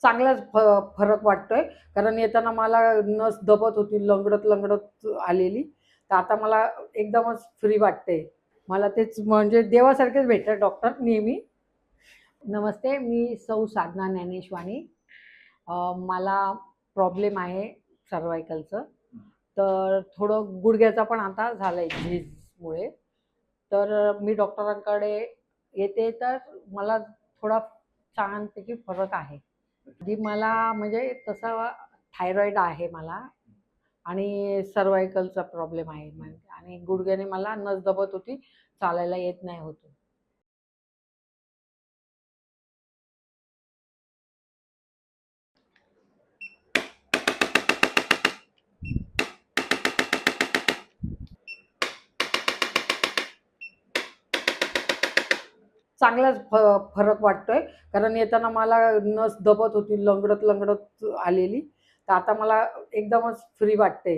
चांगलाच फरक वाटतोय. कारण येताना मला नस दबत होती, लंगडत आलेली. तर आता मला एकदमच फ्री वाटते. मला तेच म्हणजे देवासारखेच भेटतात डॉक्टर नेहमी. नमस्ते, मी सौ साधना ज्ञानेशवाणी. मला प्रॉब्लेम आहे सर्व्हायकलचं. तर थोडं गुडघ्याचा पण आता झालंय झीजमुळे. तर मी डॉक्टरांकडे येते तर मला थोडा छानपैकी फरक आहे. आधी मला म्हणजे तसा थायरॉईड आहे मला आणि सर्व्हायकलचा प्रॉब्लेम आहे आणि गुडघ्याने मला नस दबत होती, चालायला येत नाही होतं. चांगलाच फरक वाटतोय. कारण येताना मला नस दबत होती, लंगडत आलेली. तर आता मला एकदमच फ्री वाटते.